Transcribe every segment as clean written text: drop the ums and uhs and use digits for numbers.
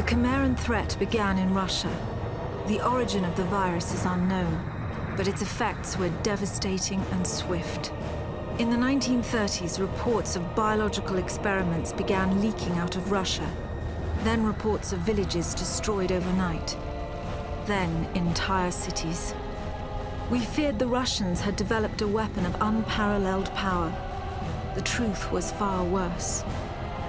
Chimeran threat began in Russia. The origin of the virus is unknown, but its effects were devastating and swift. In the 1930s, reports of biological experiments began leaking out of Russia. Then reports of villages destroyed overnight. Then entire cities. We feared the Russians had developed a weapon of unparalleled power. The truth was far worse.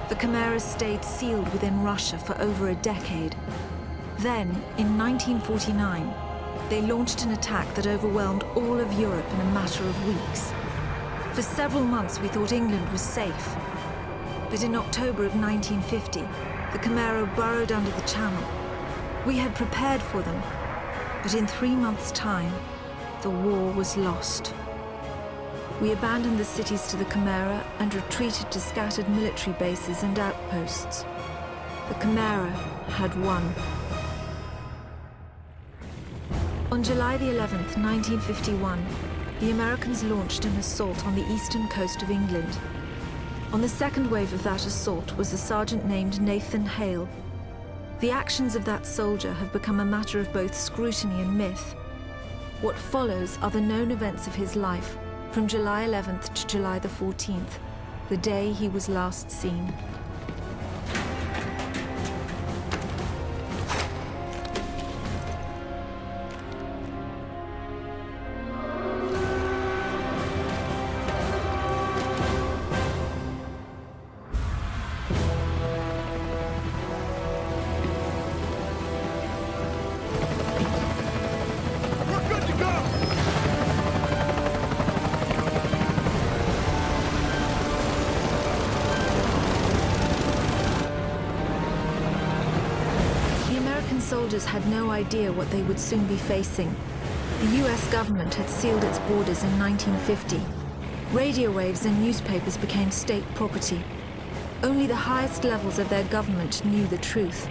The chimeras stayed sealed within Russia for over a decade. Then, in 1949, they launched an attack that overwhelmed all of Europe in a matter of weeks. For several months, we thought England was safe. But in October of 1950, the Chimera burrowed under the Channel. We had prepared for them, but in 3 months' time, the war was lost. We abandoned the cities to the Chimera and retreated to scattered military bases and outposts. The Chimera had won. On July the 11th, 1951, the Americans launched an assault on the eastern coast of England. On the second wave of that assault was a sergeant named Nathan Hale. The actions of that soldier have become a matter of both scrutiny and myth. What follows are the known events of his life from July 11th to July the 14th, the day he was last seen. Soldiers had no idea what they would soon be facing. The US government had sealed its borders in 1950. Radio waves and newspapers became state property. Only the highest levels of their government knew the truth.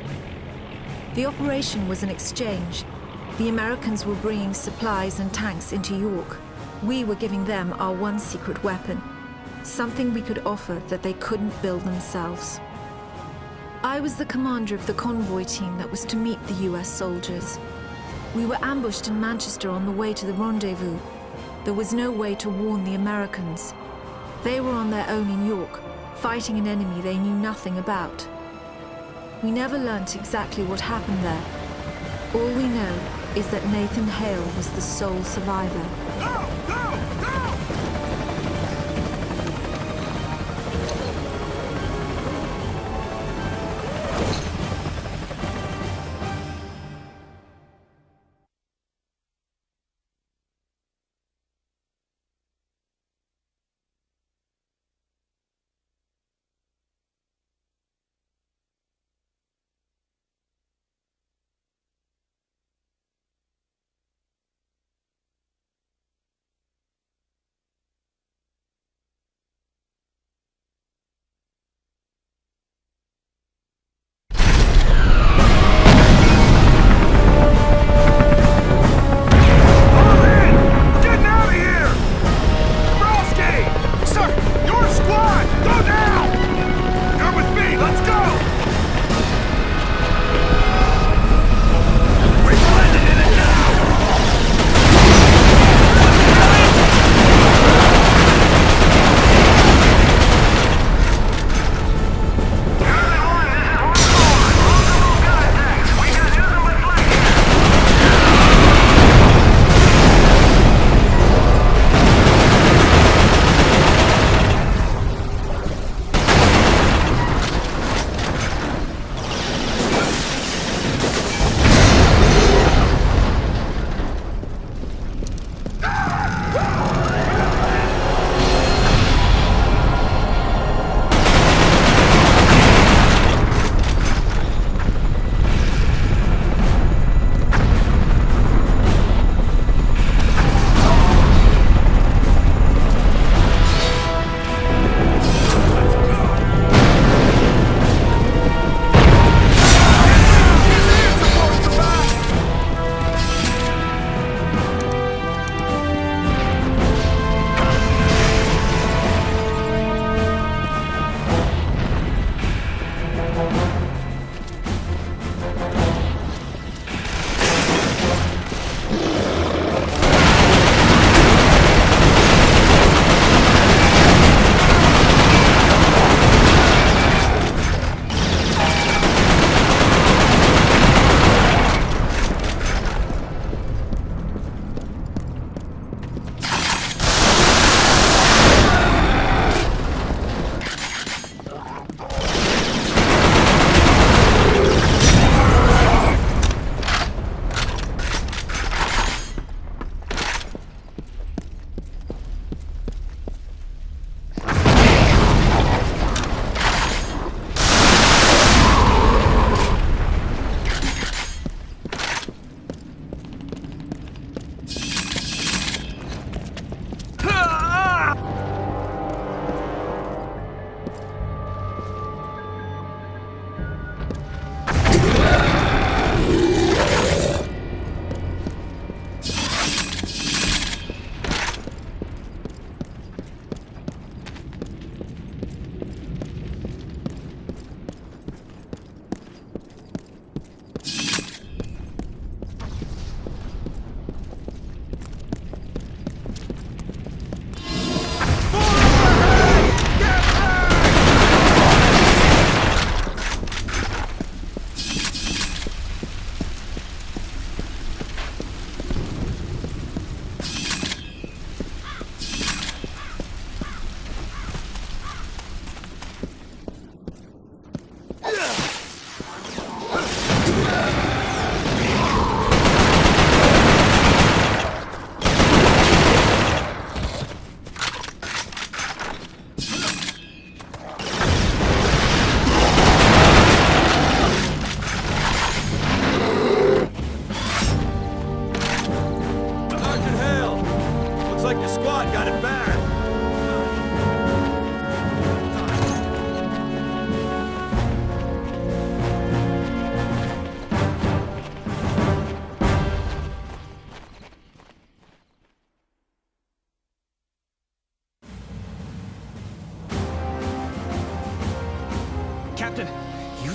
The operation was an exchange. The Americans were bringing supplies and tanks into York. We were giving them our one secret weapon, something we could offer that they couldn't build themselves. I was the commander of the convoy team that was to meet the US soldiers. We were ambushed in Manchester on the way to the rendezvous. There was no way to warn the Americans. They were on their own in York, fighting an enemy they knew nothing about. We never learnt exactly what happened there. All we know is that Nathan Hale was the sole survivor. Go! Go! Go!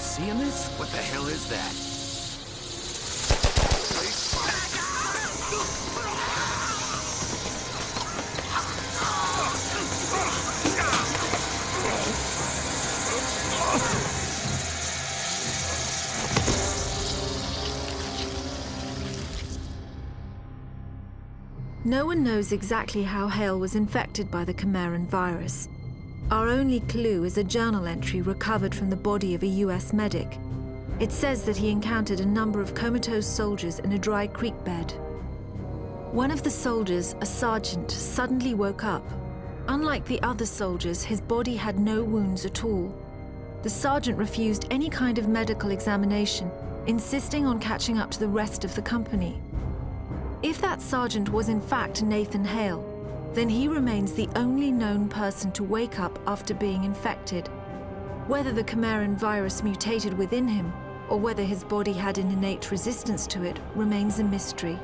seeing this? What the hell is that? No one knows exactly how Hale was infected by the Chimeran virus. Our only clue is a journal entry recovered from the body of a US medic. It says that he encountered a number of comatose soldiers in a dry creek bed. One of the soldiers, a sergeant, suddenly woke up. Unlike the other soldiers, his body had no wounds at all. The sergeant refused any kind of medical examination, insisting on catching up to the rest of the company. If that sergeant was in fact Nathan Hale, then he remains the only known person to wake up after being infected. Whether the Chimeran virus mutated within him, or whether his body had an innate resistance to it, remains a mystery.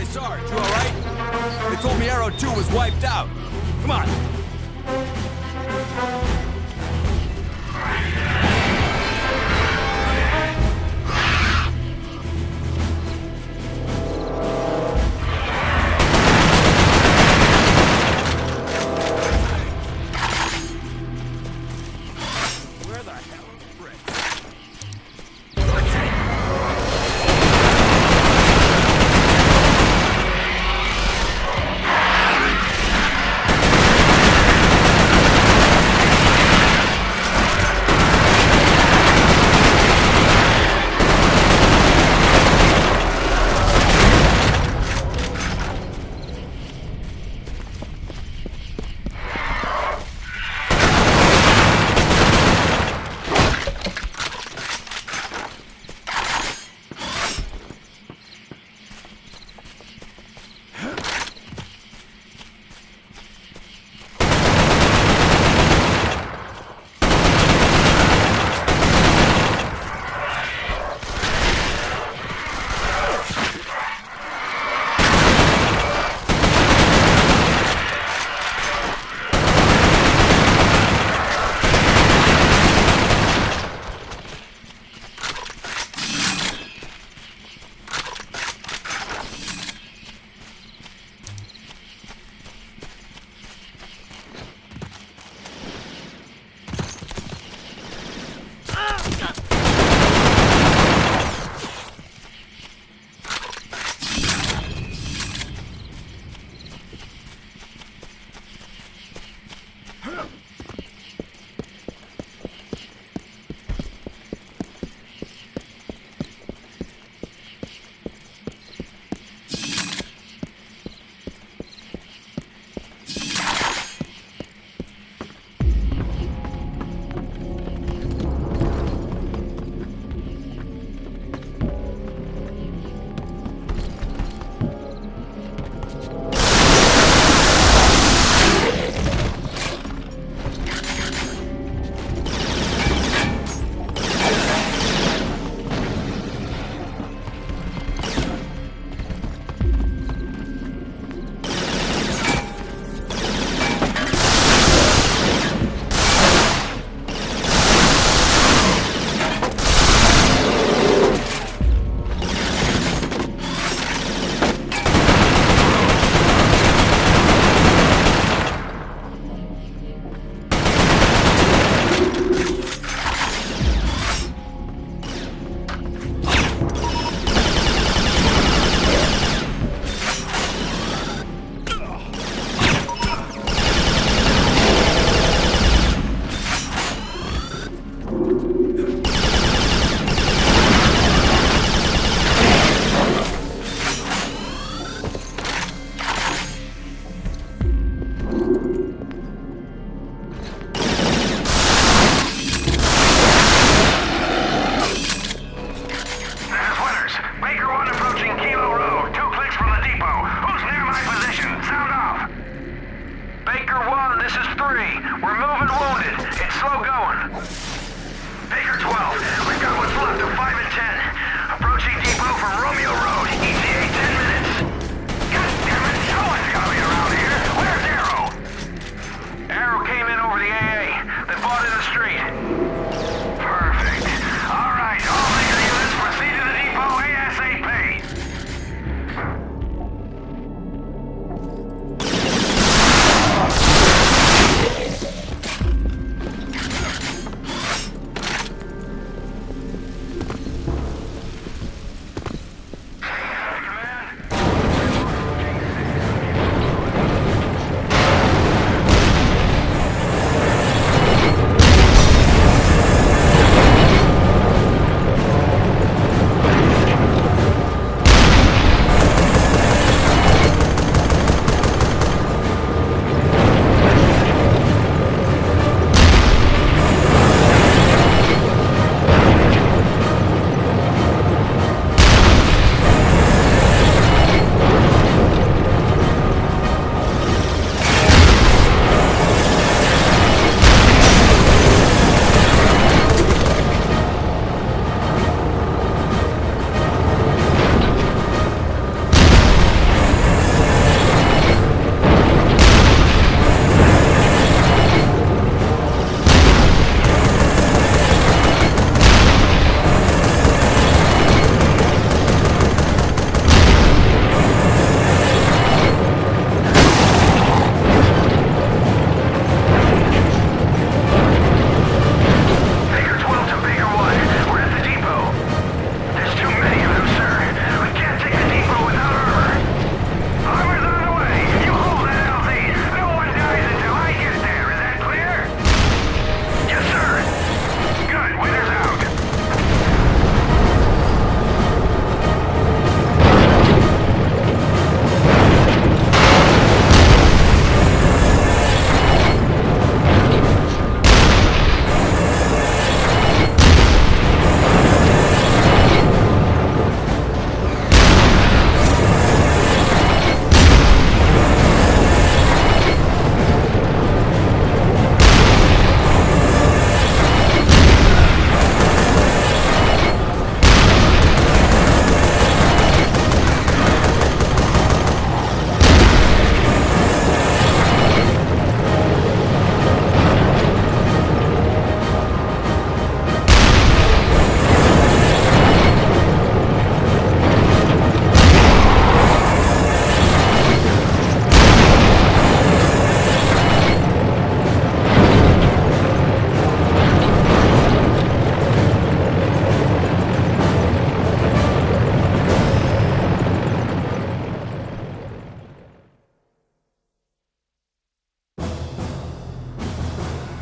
Sarge, you alright? They told me Arrow 2 was wiped out. Come on. Where the hell are the bricks?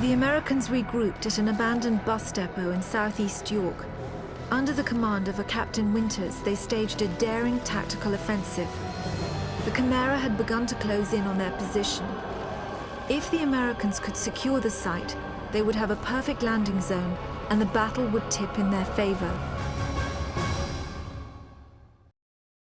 The Americans regrouped at an abandoned bus depot in southeast York. Under the command of a Captain Winters, they staged a daring tactical offensive. The Chimera had begun to close in on their position. If the Americans could secure the site, they would have a perfect landing zone, and the battle would tip in their favor.